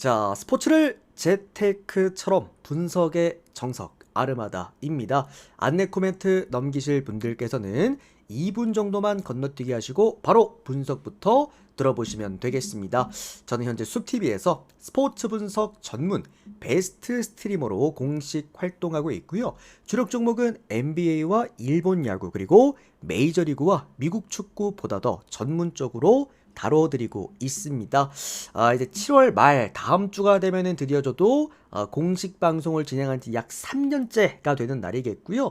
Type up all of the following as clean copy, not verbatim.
자, 스포츠를 재테크처럼 분석의 정석 아르마다입니다. 안내 코멘트 넘기실 분들께서는 2분 정도만 건너뛰기 하시고 바로 분석부터 들어보시면 되겠습니다. 저는 현재 숲TV에서 스포츠 분석 전문 베스트 스트리머로 공식 활동하고 있고요. 주력 종목은 NBA와 일본 야구 그리고 메이저리그와 미국 축구보다 더 전문적으로 다뤄드리고 있습니다. 이제 7월 말 다음 주가 되면은 드디어 저도 공식 방송을 진행한 지 약 3년째가 되는 날이겠고요.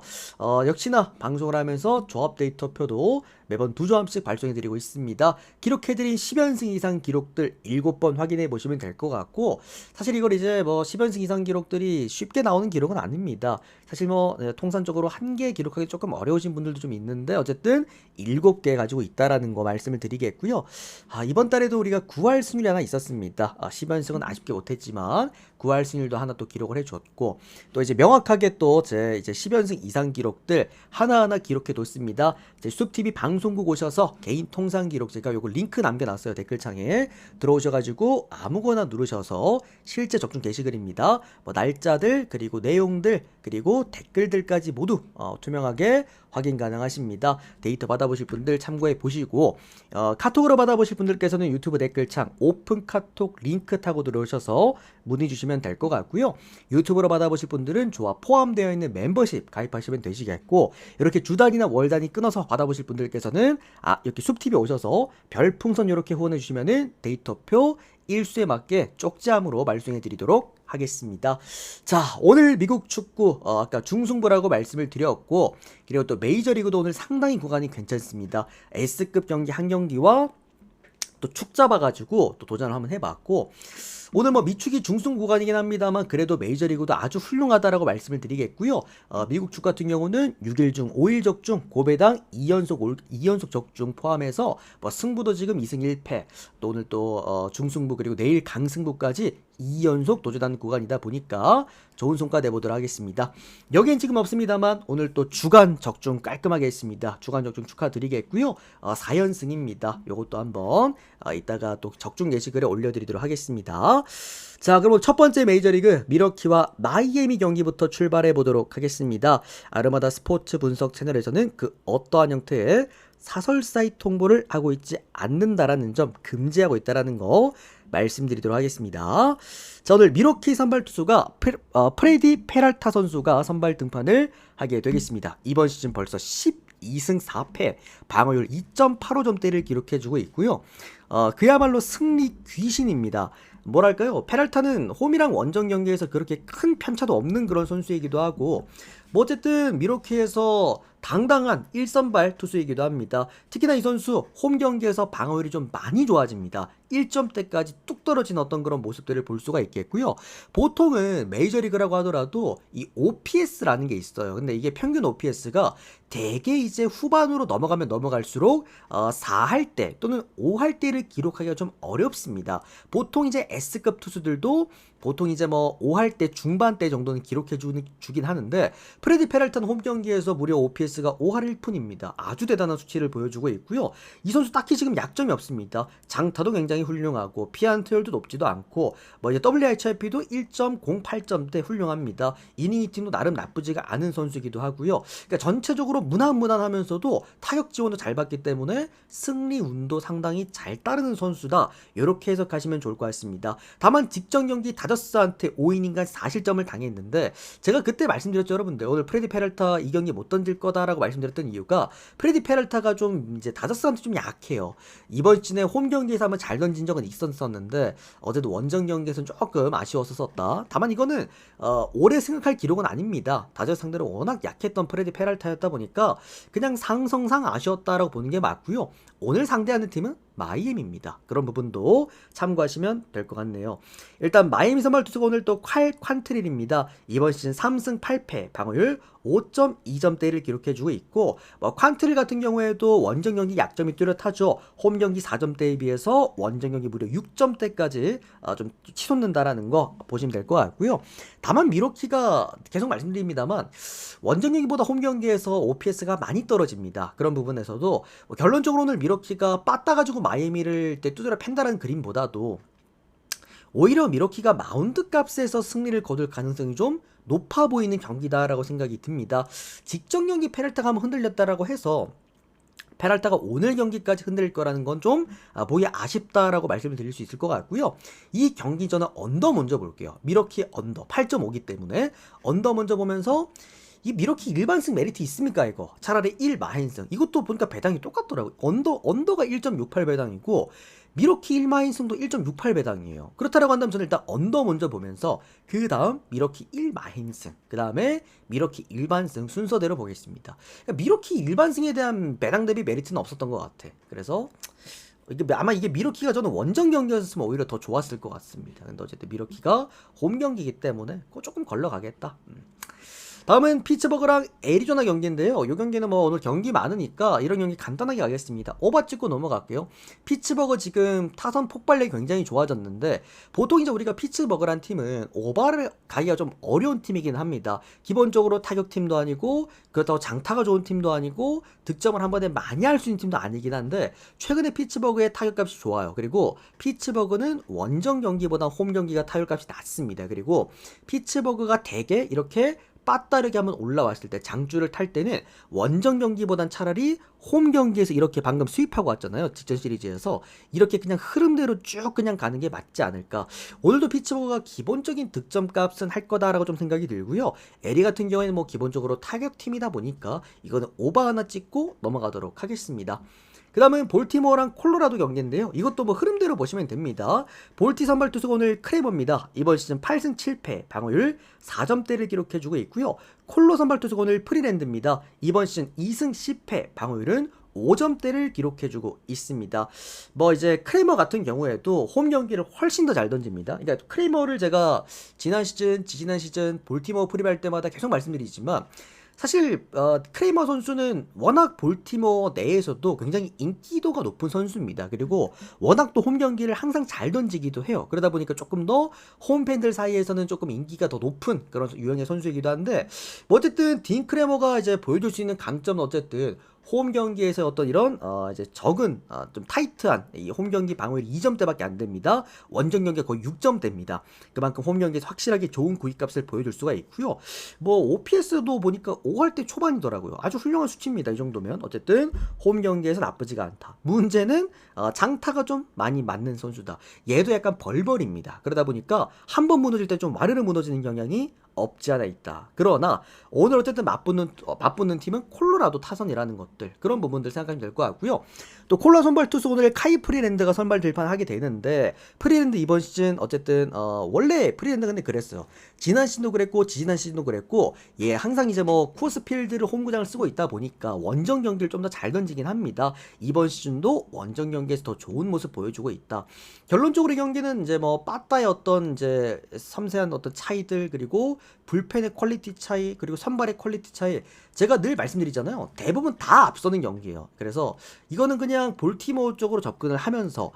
역시나 방송을 하면서 조합 데이터표도 매번 2조함씩 발송해드리고 있습니다. 기록해드린 10연승 이상 기록들 7번 확인해 보시면 될 것 같고, 사실 이걸 이제 뭐 10연승 이상 기록들이 쉽게 나오는 기록은 아닙니다. 사실 뭐 통산적으로 한 개 기록하기 조금 어려우신 분들도 좀 있는데 어쨌든 7개 가지고 있다라는 거 말씀을 드리겠고요. 이번 달에도 우리가 9할 승률이 하나 있었습니다. 10연승은 아쉽게 못했지만 9할 승률도 하나 또 기록을 해줬고, 또 이제 명확하게 또 제 이제 10연승 이상 기록들 하나하나 기록해 뒀습니다. 제 숲TV 방송국 오셔서 개인 통산 기록 제가 요거 링크 남겨놨어요. 댓글창에 들어오셔가지고 아무거나 누르셔서 실제 적중 게시글입니다. 뭐 날짜들 그리고 내용들 그리고 댓글들까지 모두 투명하게 확인 가능하십니다. 데이터 받아보실 분들 참고해 보시고, 카톡으로 받아보실 분들께서는 유튜브 댓글창 오픈 카톡 링크 타고 들어오셔서 문의 주시면 될 것 같고요. 유튜브로 받아보실 분들은 조합 포함되어 있는 멤버십 가입하시면 되시겠고, 이렇게 주 단위나 월 단위 끊어서 받아보실 분들께서는 이렇게 숲TV 오셔서 별풍선 이렇게 후원해 주시면은 데이터표 일수에 맞게 쪽지함으로 말씀해 드리도록 하겠습니다. 자, 오늘 미국 축구 아까 중승부라고 말씀을 드렸고, 그리고 또 메이저리그도 오늘 상당히 구간이 괜찮습니다. S급 경기 한 경기와 또 축 잡아가지고 또 도전을 한번 해봤고, 오늘 뭐 미축이 중승 구간이긴 합니다만 그래도 메이저리그도 아주 훌륭하다라고 말씀을 드리겠고요. 미국 축 같은 경우는 6일 중 5일 적중 고배당 2연속 적중 포함해서 뭐 승부도 지금 2승 1패, 또 오늘 또 중승부 그리고 내일 강승부까지 2연속 도전하는 구간이다 보니까 좋은 성과 내보도록 하겠습니다. 여기엔 지금 없습니다만 오늘 또 주간 적중 깔끔하게 했습니다. 주간 적중 축하드리겠고요. 4연승입니다. 요것도 한번 이따가 또 적중 게시글에 올려드리도록 하겠습니다. 자, 그럼 첫 번째 메이저리그 미러키와 마이애미 경기부터 출발해 보도록 하겠습니다. 아르마다 스포츠 분석 채널에서는 그 어떠한 형태의 사설 사이트 통보를 하고 있지 않는다라는 점 금지하고 있다라는 거 말씀드리도록 하겠습니다. 자, 오늘 미러키 선발 투수가 프레디 페랄타 선수가 선발 등판을 하게 되겠습니다. 이번 시즌 벌써 12승 4패, 방어율 2.85점대를 기록해주고 있고요. 그야말로 승리 귀신입니다. 뭐랄까요, 페랄타는 홈이랑 원정 경기에서 그렇게 큰 편차도 없는 그런 선수이기도 하고, 뭐 어쨌든 미러키에서 당당한 1선발 투수이기도 합니다. 특히나 이 선수 홈 경기에서 방어율이 좀 많이 좋아집니다. 1점대까지 뚝 떨어진 어떤 그런 모습들을 볼 수가 있겠고요. 보통은 메이저리그라고 하더라도 이 OPS라는 게 있어요. 근데 이게 평균 OPS가 대개 이제 후반으로 넘어가면 넘어갈수록 4할 때 또는 5할 때를 기록하기가 좀 어렵습니다. 보통 이제 S급 투수들도 보통 이제 뭐 5할 때 중반대 정도는 기록해 주긴 하는데, 프레디 페랄타는 홈 경기에서 무려 OPS가 5할 1푼입니다. 아주 대단한 수치를 보여주고 있고요. 이 선수 딱히 지금 약점이 없습니다. 장타도 굉장히 훌륭하고 피안 투율도 높지도 않고, 뭐 이제 WHIP도 1.08점대 훌륭합니다. 이닝 히팅도 나름 나쁘지가 않은 선수이기도 하고요. 그러니까 전체적으로 무난무난하면서도 타격 지원도 잘 받기 때문에 승리 운도 상당히 잘 따르는 선수다. 이렇게 해석하시면 좋을 것 같습니다. 다만 직전 경기 다저스한테 5이닝간 4실점을 당했는데, 제가 그때 말씀드렸죠, 여러분들. 오늘 프레디 페랄타 이 경기 못 던질 거다라고 말씀드렸던 이유가 프레디 페랄타가 좀 이제 다저스한테 좀 약해요. 이번 시즌에 홈 경기에서 한번 잘 던진 적은 있었는데 어제도 원정 경기에서는 조금 아쉬워서 썼다. 다만 이거는 오래 생각할 기록은 아닙니다. 다저스 상대로 워낙 약했던 프레디 페랄타였다 보니까 그냥 상성상 아쉬웠다라고 보는 게 맞고요. 오늘 상대하는 팀은 마이애미입니다. 그런 부분도 참고하시면 될 것 같네요. 일단 마이애미 선발 투수가 오늘 또 콴트릴입니다. 이번 시즌 3승 8패, 방어율 5.2점대를 기록해주고 있고, 뭐 콴트릴 같은 경우에도 원정 경기 약점이 뚜렷하죠. 홈 경기 4점대에 비해서 원정 경기 무려 6점대까지 좀 치솟는다라는 거 보시면 될 것 같고요. 다만 미러키가 계속 말씀드립니다만 원정 경기보다 홈 경기에서 OPS가 많이 떨어집니다. 그런 부분에서도 뭐 결론적으로 오늘 미러키가 빠따가지고 마이애미를 두드려 팬다라는 그림보다도 오히려 미러키가 마운드 값에서 승리를 거둘 가능성이 좀 높아 보이는 경기다라고 생각이 듭니다. 직전 경기 페랄타가 한번 흔들렸다라고 해서 페랄타가 오늘 경기까지 흔들릴 거라는 건 좀 보기 아쉽다라고 말씀을 드릴 수 있을 것 같고요. 이 경기 저는 언더 먼저 볼게요. 미러키 언더 8.5기 때문에 언더 먼저 보면서 이 미러키 일반승 메리트 있습니까 이거? 차라리 1마인승 이것도 보니까 배당이 똑같더라고요. 언더가 1.68 배당이고 미러키 1마인승도 1.68 배당이에요. 그렇다라고 한다면 저는 일단 언더 먼저 보면서 그 다음 미러키 1마인승 그 다음에 미러키 일반승 순서대로 보겠습니다. 그러니까 미러키 일반승에 대한 배당 대비 메리트는 없었던 것 같아. 그래서 아마 이게 미러키가 저는 원정 경기였으면 오히려 더 좋았을 것 같습니다. 근데 어쨌든 미러키가 홈 경기이기 때문에 그거 조금 걸러가겠다. 다음은 피츠버그랑 애리조나 경기인데요. 이 경기는 뭐 오늘 경기 많으니까 이런 경기 간단하게 가겠습니다. 오바 찍고 넘어갈게요. 피츠버그 지금 타선 폭발력이 굉장히 좋아졌는데 보통 이제 우리가 피츠버그란 팀은 오바를 가기가 좀 어려운 팀이긴 합니다. 기본적으로 타격팀도 아니고 그렇다고 장타가 좋은 팀도 아니고 득점을 한 번에 많이 할 수 있는 팀도 아니긴 한데 최근에 피츠버그의 타격값이 좋아요. 그리고 피츠버그는 원정 경기보다 홈 경기가 타격값이 낮습니다. 그리고 피츠버그가 대개 이렇게 빠따르게 한번 올라왔을 때 장주를 탈 때는 원정 경기보단 차라리 홈 경기에서 이렇게 방금 수입하고 왔잖아요. 직전 시리즈에서 이렇게 그냥 흐름대로 쭉 그냥 가는 게 맞지 않을까. 오늘도 피츠버그가 기본적인 득점 값은 할 거다라고 좀 생각이 들고요. 에리 같은 경우에는 뭐 기본적으로 타격팀이다 보니까 이거는 오바 하나 찍고 넘어가도록 하겠습니다. 그 다음은 볼티모어랑 콜로라도 경기인데요. 이것도 뭐 흐름대로 보시면 됩니다. 볼티 선발 투수가 오늘 크레머입니다. 이번 시즌 8승 7패, 방어율 4점대를 기록해주고 있고요. 콜로 선발 투수가 오늘 프리랜드입니다. 이번 시즌 2승 10패, 방어율은 5점대를 기록해주고 있습니다. 뭐 이제 크레머 같은 경우에도 홈 경기를 훨씬 더 잘 던집니다. 그러니까 크레머를 제가 지난 시즌, 지지난 시즌 볼티모어 프리할 때마다 계속 말씀드리지만 사실 크레이머 선수는 워낙 볼티모어 내에서도 굉장히 인기도가 높은 선수입니다. 그리고 워낙 또 홈 경기를 항상 잘 던지기도 해요. 그러다 보니까 조금 더 홈 팬들 사이에서는 조금 인기가 더 높은 그런 유형의 선수이기도 한데 뭐 어쨌든 딘 크레머가 이제 보여줄 수 있는 강점은 어쨌든 홈 경기에서 어떤 이런 이제 적은 좀 타이트한 이 홈 경기 방어율 2점대밖에 안 됩니다. 원정 경기가 거의 6점대입니다. 그만큼 홈 경기에서 확실하게 좋은 구입값을 보여줄 수가 있고요. 뭐 OPS도 보니까 5할대 초반이더라고요. 아주 훌륭한 수치입니다. 이 정도면 어쨌든 홈 경기에서 나쁘지가 않다. 문제는 장타가 좀 많이 맞는 선수다. 얘도 약간 벌벌입니다. 그러다 보니까 한 번 무너질 때 좀 와르르 무너지는 경향이 없지 않아 있다. 그러나 오늘 어쨌든 맞붙는 팀은 콜로라도 타선이라는 것들 그런 부분들 생각하면 될 것 같고요. 또 콜라 선발 투수 오늘 카이 프리랜드가 선발 들판하게 되는데 프리랜드 이번 시즌 어쨌든 원래 프리랜드 근데 그랬어요. 지난 시즌도 그랬고 지지난 시즌도 그랬고 예 항상 이제 뭐 쿠어스필드를 홈구장을 쓰고 있다 보니까 원정 경기를 좀 더 잘 던지긴 합니다. 이번 시즌도 원정 경기에서 더 좋은 모습 보여주고 있다. 결론적으로 이 경기는 이제 뭐 빠따의 어떤 이제 섬세한 어떤 차이들 그리고 불펜의 퀄리티 차이 그리고 선발의 퀄리티 차이 제가 늘 말씀드리잖아요. 대부분 다 앞서는 경기예요. 그래서 이거는 그냥 볼티모어 쪽으로 접근을 하면서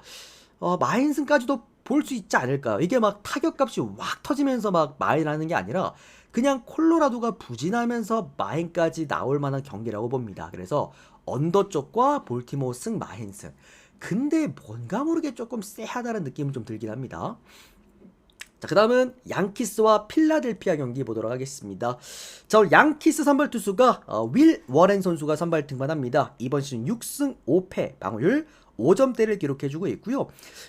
마인승까지도 볼 수 있지 않을까요? 이게 막 타격값이 확 터지면서 막 마인하는 게 아니라 그냥 콜로라도가 부진하면서 마인까지 나올 만한 경기라고 봅니다. 그래서 언더 쪽과 볼티모어 승 마인승 근데 뭔가 모르게 조금 쎄하다는 느낌은 좀 들긴 합니다. 자, 그 다음은 양키스와 필라델피아 경기 보도록 하겠습니다. 자, 오늘 양키스 선발 투수가 윌 워렌 선수가 선발 등판합니다. 이번 시즌 6승 5패, 방어율 5점대를 기록해주고 있고요.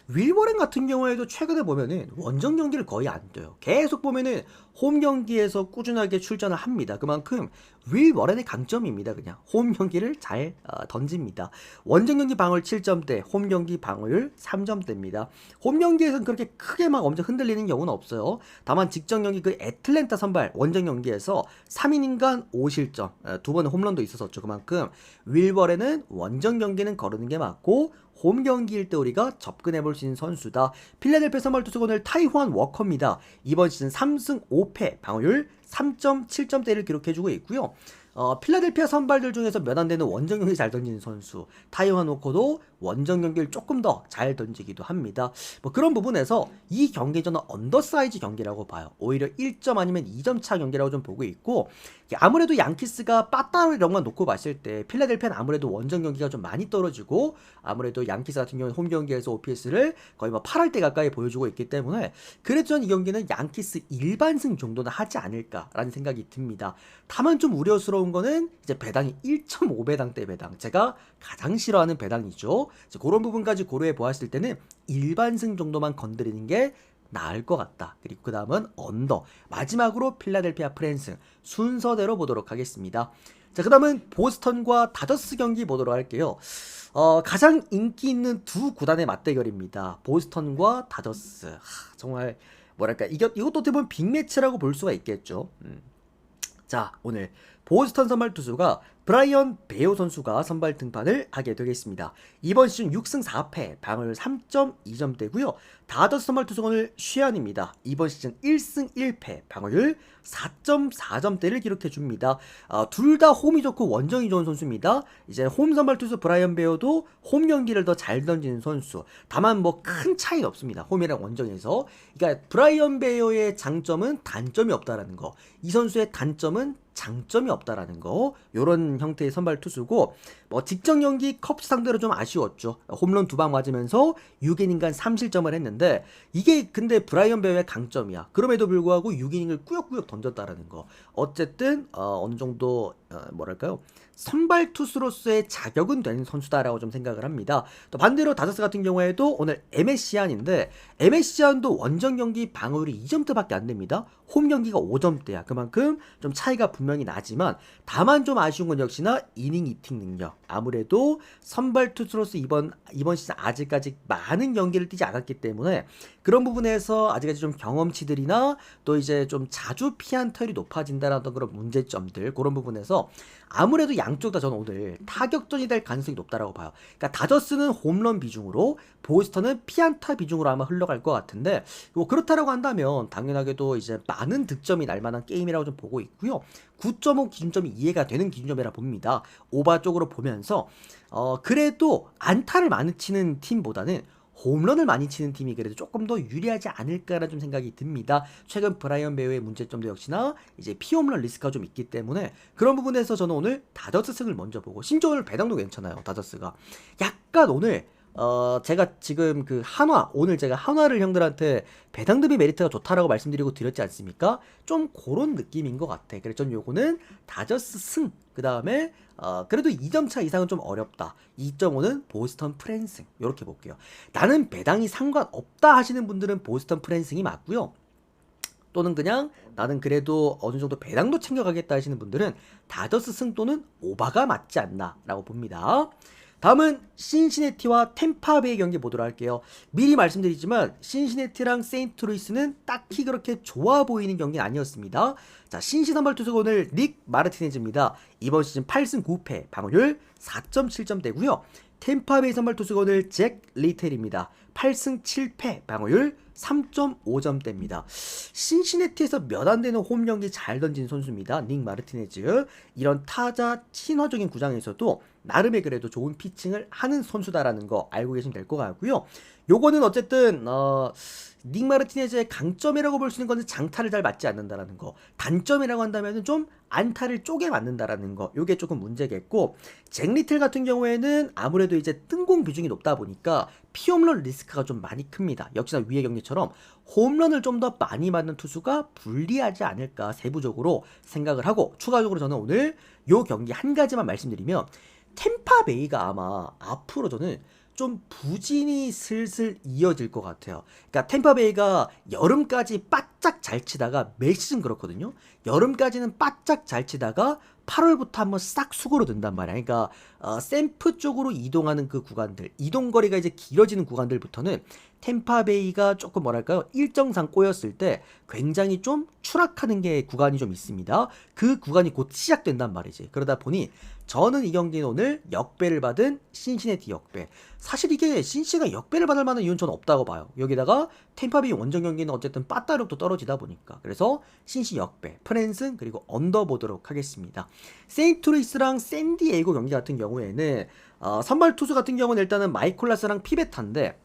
윌 워렌 같은 경우에도 최근에 보면은 원정 경기를 거의 안 둬요. 계속 보면은 홈 경기에서 꾸준하게 출전을 합니다. 그만큼 윌 워렌의 강점입니다. 그냥 홈 경기를 잘 던집니다. 원정 경기 방어율 7점대, 홈 경기 방어율 3점대입니다. 홈 경기에서는 그렇게 크게 막 엄청 흔들리는 경우는 없어요. 다만 직전 경기 그 애틀랜타 선발 원정 경기에서 3이닝간 5실점, 두 번의 홈런도 있었었죠. 그만큼 윌 워렌은 원정 경기는 거르는 게 맞고 홈 경기일 때 우리가 접근해볼 수 있는 선수다. 필라델피아 선발 투수가 오늘 타이후안 워커입니다. 이번 시즌 3승 5패, 방어율 3.7점대를 기록해주고 있고요. 필라델피아 선발들 중에서 몇 안 되는 원정 경기 잘 던지는 선수 타이완 워커도 원정 경기를 조금 더 잘 던지기도 합니다. 뭐 그런 부분에서 이 경기 저는 언더사이즈 경기라고 봐요. 오히려 1점 아니면 2점 차 경기라고 좀 보고 있고, 아무래도 양키스가 빠따로 이런 걸 놓고 봤을 때 필라델피아는 아무래도 원정 경기가 좀 많이 떨어지고, 아무래도 양키스 같은 경우는 홈 경기에서 OPS를 거의 뭐 8할 때 가까이 보여주고 있기 때문에 그래도 저는 이 경기는 양키스 일반승 정도는 하지 않을까라는 생각이 듭니다. 다만 좀 우려스러운 거는 이제 배당이 1.5배당대 배당, 제가 가장 싫어하는 배당이죠. 그런 부분까지 고려해 보았을 때는 일반승 정도만 건드리는 게 나을 것 같다. 그리고 그 다음은 언더, 마지막으로 필라델피아 프랜승 순서대로 보도록 하겠습니다. 자, 그 다음은 보스턴과 다저스 경기 보도록 할게요. 가장 인기 있는 두 구단의 맞대결입니다. 보스턴과 다저스. 정말 뭐랄까, 이것도 어떻게 보면 빅매치라고 볼 수가 있겠죠. 자, 오늘 보스턴 선발 투수가 브라이언 베어 선수가 선발 등판을 하게 되겠습니다. 이번 시즌 6승 4패, 방어율 3.2점대고요. 다저스 선발 투수가 오늘 쉐안입니다. 이번 시즌 1승 1패, 방어율 4.4점대를 기록해줍니다. 둘 다 홈이 좋고 원정이 좋은 선수입니다. 이제 홈 선발 투수 브라이언 베어도 홈 경기를 더 잘 던지는 선수. 다만 뭐 큰 차이는 없습니다. 홈이랑 원정에서. 그러니까 브라이언 베어의 장점은 단점이 없다라는 거. 이 선수의 단점은 장점이 없다라는 거. 요런 형태의 선발 투수고, 뭐 직전 경기 컵스 상대로 좀 아쉬웠죠. 홈런 2방 맞으면서 6이닝간 3실점을 했는데, 이게 근데 브라이언 베어의 강점이야. 그럼에도 불구하고 6이닝을 꾸역꾸역 던졌다라는 거. 어쨌든 어느 정도 뭐랄까요, 선발 투수로서의 자격은 되는 선수다라고 좀 생각을 합니다. 또 반대로 다저스 같은 경우에도 오늘 MSC안인데, MSC안도 원정 경기 방어율이 2점대밖에 안 됩니다. 홈 경기가 5점대야. 그만큼 좀 차이가 분명히 나지만, 다만 좀 아쉬운 건 역시나 이닝 이팅 능력. 아무래도 선발 투수로서 이번 시즌 아직까지 많은 경기를 뛰지 않았기 때문에 그런 부분에서 아직까지 좀 경험치들이나 또 이제 좀 자주 피한 타율이 높아진다라던 그런 문제점들, 그런 부분에서 아무래도 양쪽 다 저는 오늘 타격전이 될 가능성이 높다라고 봐요. 그러니까 다저스는 홈런 비중으로, 보스턴은 피안타 비중으로 아마 흘러갈 것 같은데, 뭐 그렇다라고 한다면 당연하게도 이제 많은 득점이 날 만한 게임이라고 좀 보고 있고요. 9.5 기준점이 이해가 되는 기준점이라 봅니다. 오바 쪽으로 보면서 그래도 안타를 많이 치는 팀보다는 홈런을 많이 치는 팀이 그래도 조금 더 유리하지 않을까라는 좀 생각이 듭니다. 최근 브라이언 베어의 문제점도 역시나 이제 피홈런 리스크가 좀 있기 때문에 그런 부분에서 저는 오늘 다저스 승을 먼저 보고, 심지어 오늘 배당도 괜찮아요. 다저스가 약간 오늘 제가 지금 그 오늘 제가 한화를 형들한테 배당 대비 메리트가 좋다라고 말씀드리고 드렸지 않습니까? 좀 그런 느낌인 것 같아. 그래서 전 요거는 다저스 승, 그 다음에 그래도 2점 차 이상은 좀 어렵다. 2.5는 보스턴 프랜승. 요렇게 볼게요. 나는 배당이 상관없다 하시는 분들은 보스턴 프랜승이 맞고요. 또는 그냥 나는 그래도 어느 정도 배당도 챙겨가겠다 하시는 분들은 다저스 승 또는 오바가 맞지 않나 라고 봅니다. 다음은 신시내티와 템파베이 경기 보도록 할게요. 미리 말씀드리지만 신시내티랑 세인트루이스는 딱히 그렇게 좋아 보이는 경기는 아니었습니다. 자, 신시 선발 투수가 오늘 닉 마르티네즈입니다. 이번 시즌 8승 9패, 방어율 4.7점대고요. 템파베이 선발 투수가 오늘 잭 리텔입니다. 8승 7패, 방어율 3.5점대입니다. 신시내티에서 몇 안 되는 홈 경기 잘 던진 선수입니다. 닉 마르티네즈. 이런 타자 친화적인 구장에서도 나름의 그래도 좋은 피칭을 하는 선수다라는 거 알고 계시면 될 것 같고요. 요거는 어쨌든 닉 마르티네즈의 강점이라고 볼 수 있는 거는 장타를 잘 맞지 않는다라는 거. 단점이라고 한다면은 좀 안타를 쪼개 맞는다라는 거. 요게 조금 문제겠고, 잭 리틀 같은 경우에는 아무래도 이제 뜬공 비중이 높다 보니까 피홈런 리스크가 좀 많이 큽니다. 역시나 위의 경기처럼 홈런을 좀 더 많이 맞는 투수가 불리하지 않을까 세부적으로 생각을 하고, 추가적으로 저는 오늘 요 경기 한 가지만 말씀드리면, 템파베이가 아마 앞으로 저는 좀 부진이 슬슬 이어질 것 같아요. 그러니까 템파베이가 여름까지 바짝 잘 치다가 매 시즌 그렇거든요. 여름까지는 바짝 잘 치다가 8월부터 한번 싹 수그러든단 말이야. 그러니까 샘프 쪽으로 이동하는 그 구간들, 이동거리가 이제 길어지는 구간들부터는 템파베이가 조금 뭐랄까요, 일정상 꼬였을 때 굉장히 좀 추락하는 게 구간이 좀 있습니다. 그 구간이 곧 시작된단 말이지. 그러다 보니 저는 이 경기는 오늘 역배를 받은 신시내티 역배. 사실 이게 신시가 역배를 받을 만한 이유는 저는 없다고 봐요. 여기다가 템파베이 원정 경기는 어쨌든 빠따력도 떨어지다 보니까. 그래서 신시 역배, 프랜승, 그리고 언더 보도록 하겠습니다. 세인트루이스랑 샌디에이고 경기 같은 경우에는 선발 투수 같은 경우는 일단은 마이콜라스랑 피베타인데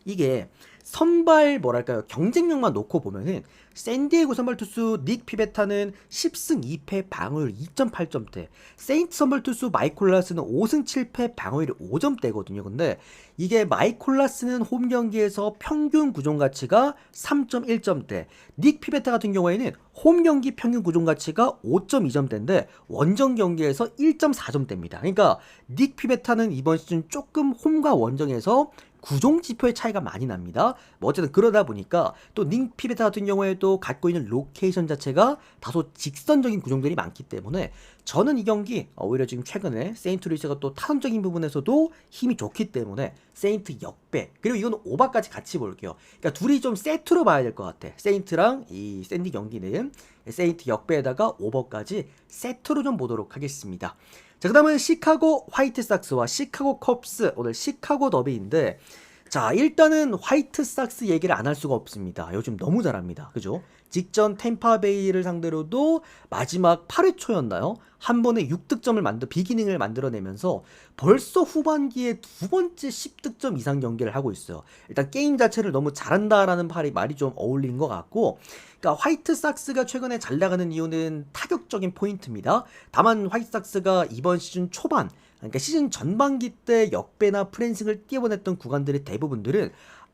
이게 선발 뭐랄까요 경쟁력만 놓고 보면은 샌디에이고 선발 투수 닉 피베타는 10승 2패 방어율 2.8점대, 세인트 선발 투수 마이콜라스는 5승 7패 방어율 5점대거든요. 근데 이게 마이콜라스는 홈 경기에서 평균 구종 가치가 3.1점대, 닉 피베타 같은 경우에는 홈 경기 평균 구종 가치가 5.2점대인데 원정 경기에서 1.4점대입니다. 그러니까 닉 피베타는 이번 시즌 조금 홈과 원정에서 구종 지표의 차이가 많이 납니다. 뭐 어쨌든 그러다 보니까 또 닉 피베타 같은 경우에도 갖고 있는 로케이션 자체가 다소 직선적인 구종들이 많기 때문에 저는 이 경기 오히려 지금 최근에 세인트루이스가 또 타선적인 부분에서도 힘이 좋기 때문에 세인트 역배, 그리고 이건 오바까지 같이 볼게요. 그러니까 둘이 좀 세트로 봐야 될 것 같아. 세인트랑 이 샌디 경기는 세인트 역배에다가 오버까지 세트로 좀 보도록 하겠습니다. 자, 그 다음은 시카고 화이트삭스와 시카고 컵스, 오늘 시카고 더비인데, 자, 일단은 화이트삭스 얘기를 안 할 수가 없습니다. 요즘 너무 잘합니다. 그죠? 직전 템파베이를 상대로도 마지막 8회 초였나요? 한 번에 6득점을 비기닝을 만들어내면서 벌써 후반기에 두 번째 10득점 이상 경기를 하고 있어요. 일단 게임 자체를 너무 잘한다라는 말이 좀 어울리는 것 같고, 그러니까 화이트삭스가 최근에 잘 나가는 이유는 타격적인 포인트입니다. 다만 화이트삭스가 이번 시즌 초반, 그러니까 시즌 전반기 때 역배나 프랜싱을 띄워냈던 구간들의 대부분들은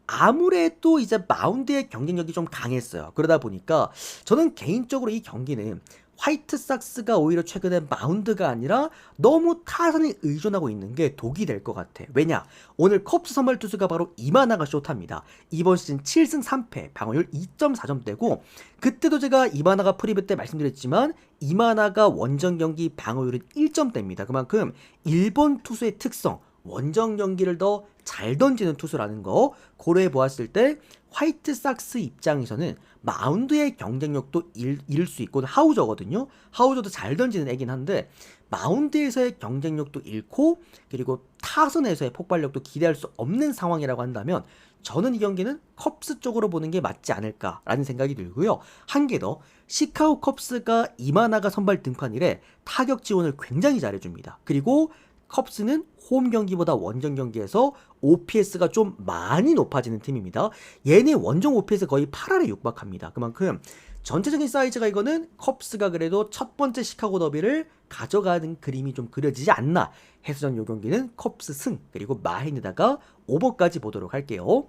아무래도 이제 마운드의 경쟁력이 좀 강했어요. 그러다 보니까 저는 개인적으로 이 경기는 화이트삭스가 오히려 최근에 마운드가 아니라 너무 타선에 의존하고 있는 게 독이 될 것 같아. 왜냐? 오늘 컵스 선발 투수가 바로 이마나가 쇼타입니다. 이번 시즌 7승 3패, 방어율 2.4점대고, 그때도 제가 이마나가 프리뷰 때 말씀드렸지만 이마나가 원정 경기 방어율은 1점대입니다. 그만큼 일본 투수의 특성, 원정 경기를 더 잘 던지는 투수라는 거 고려해 보았을 때 화이트삭스 입장에서는 마운드의 경쟁력도 잃을 수 있고, 하우저거든요. 하우저도 잘 던지는 애긴 한데 마운드에서의 경쟁력도 잃고 그리고 타선에서의 폭발력도 기대할 수 없는 상황이라고 한다면 저는 이 경기는 컵스 쪽으로 보는 게 맞지 않을까라는 생각이 들고요. 한 개 더, 시카고 컵스가 이마나가 선발 등판 이래 타격 지원을 굉장히 잘해줍니다. 그리고 컵스는 홈 경기보다 원정 경기에서 OPS가 좀 많이 높아지는 팀입니다. 얘네 원정 OPS 거의 8할에 육박합니다. 그만큼 전체적인 사이즈가 이거는 컵스가 그래도 첫 번째 시카고 더비를 가져가는 그림이 좀 그려지지 않나 해서 전 요 경기는 컵스 승, 그리고 마헨에다가 오버까지 보도록 할게요.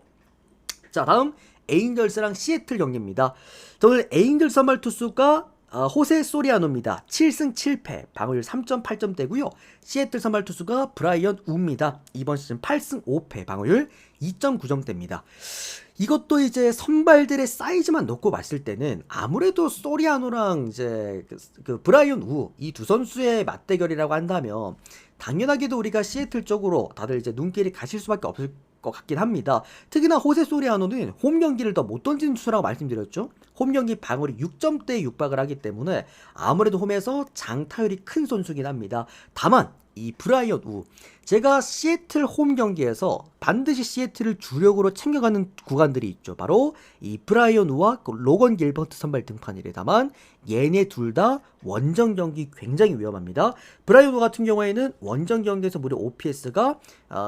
자, 다음 에인절스랑 시애틀 경기입니다. 오늘 에인절스 선발 투수가 호세 소리아노입니다. 7승 7패, 방어율 3.8점대고요. 시애틀 선발 투수가 브라이언 우입니다. 이번 시즌 8승 5패, 방어율 2.9점대입니다. 이것도 이제 선발들의 사이즈만 놓고 봤을 때는 아무래도 소리아노랑 이제 그 브라이언 우, 이 두 선수의 맞대결이라고 한다면 당연하게도 우리가 시애틀 쪽으로 다들 이제 눈길이 가실 수밖에 없을 것 같긴 합니다. 특히나 호세 소리아노는 홈 경기를 더 못 던지는 투수라고 말씀드렸죠. 홈 경기 방어율이 6점대에 육박을 하기 때문에 아무래도 홈에서 장타율이 큰 선수긴 합니다. 다만 이 브라이언 우, 제가 시애틀 홈 경기에서 반드시 시애틀을 주력으로 챙겨가는 구간들이 있죠. 바로 이 브라이언 우와 로건 길버트 선발 등판이래. 다만 얘네 둘 다 원정 경기 굉장히 위험합니다. 브라이언 우 같은 경우에는 원정 경기에서 무려 OPS가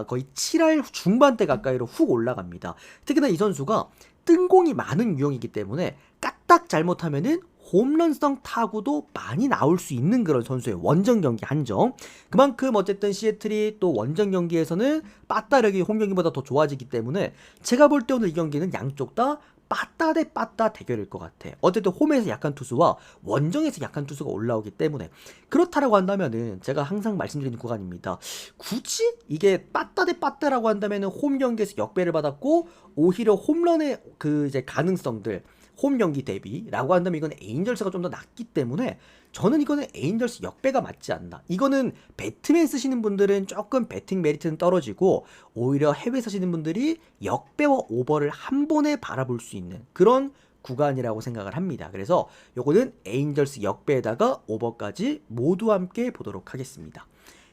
거의 7할 중반대 가까이로 훅 올라갑니다. 특히나 이 선수가 뜬공이 많은 유형이기 때문에 까딱 잘못하면은 홈런성 타구도 많이 나올 수 있는 그런 선수예요. 원정 경기 한정. 그만큼 어쨌든 시애틀이 또 원정 경기에서는 빠따력이 홈 경기보다 더 좋아지기 때문에 제가 볼 때 오늘 이 경기는 양쪽 다 빠따 대 빠따 대결일 것 같아. 어쨌든 홈에서 약한 투수와 원정에서 약한 투수가 올라오기 때문에 그렇다라고 한다면은 제가 항상 말씀드리는 구간입니다. 굳이 이게 빠따 대 빠따라고 한다면은 홈 경기에서 역배를 받았고 오히려 홈런의 그 이제 가능성들, 홈 경기 대비라고 한다면 이건 에인절스가 좀 더 낫기 때문에 저는 이거는 에인절스 역배가 맞지 않나. 이거는 배트맨 쓰시는 분들은 조금 배팅 메리트는 떨어지고 오히려 해외 사시는 분들이 역배와 오버를 한 번에 바라볼 수 있는 그런 구간이라고 생각을 합니다. 그래서 요거는 에인절스 역배에다가 오버까지 모두 함께 보도록 하겠습니다.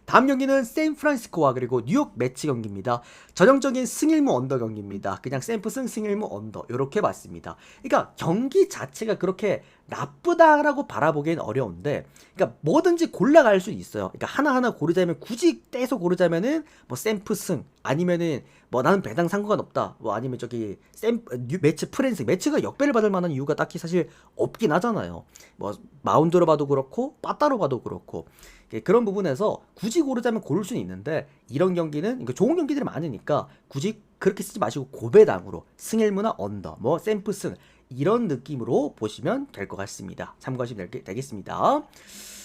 다음 경기는 샌프란시스코와 그리고 뉴욕 매치 경기입니다. 전형적인 승일무 언더 경기입니다. 그냥 샌프 승, 승일무 언더 이렇게 봤습니다. 그러니까 경기 자체가 그렇게 나쁘다라고 바라보기엔 어려운데, 그러니까 뭐든지 골라갈 수 있어요. 그러니까 하나하나 고르자면, 굳이 떼서 고르자면은 뭐 샘프승, 아니면은 뭐 나는 배당 상관없다, 뭐 아니면 저기 매치 프랜스, 매치가 역배를 받을 만한 이유가 딱히 사실 없긴 하잖아요. 뭐 마운드로 봐도 그렇고 빠따로 봐도 그렇고, 그런 부분에서 굳이 고르자면 고를 수는 있는데, 이런 경기는 그러니까 좋은 경기들이 많으니까 굳이 그렇게 쓰지 마시고 고배당으로 승일무나 언더, 뭐 샘프승, 이런 느낌으로 보시면 될 것 같습니다. 참고하시면 되겠습니다.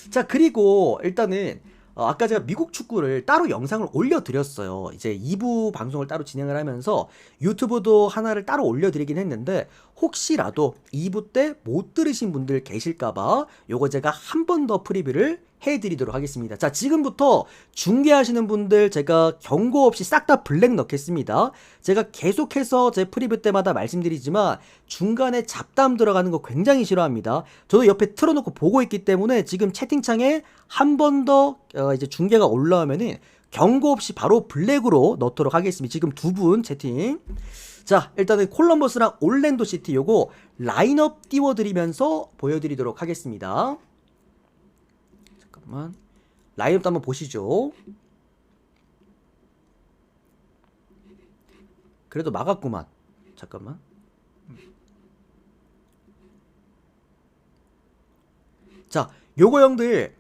자, 그리고 일단은 아까 제가 미국 축구를 따로 영상을 올려드렸어요. 이제 2부 방송을 따로 진행을 하면서 유튜브도 하나를 따로 올려드리긴 했는데, 혹시라도 2부 때 못 들으신 분들 계실까봐 요거 제가 한 번 더 프리뷰를 해드리도록 하겠습니다. 자, 지금부터 중계하시는 분들 제가 경고 없이 싹 다 블랙 넣겠습니다. 제가 계속해서 제 프리뷰 때마다 말씀드리지만 중간에 잡담 들어가는 거 굉장히 싫어합니다. 저도 옆에 틀어놓고 보고 있기 때문에 지금 채팅창에 한 번 더 이제 중계가 올라오면은 경고 없이 바로 블랙으로 넣도록 하겠습니다. 지금 두 분 채팅. 자, 일단은 콜럼버스랑 올랜도 시티 요거 라인업 띄워드리면서 보여드리도록 하겠습니다. 잠깐만, 라인업도 한번 보시죠. 그래도 막았구만. 잠깐만. 자, 요거 형들,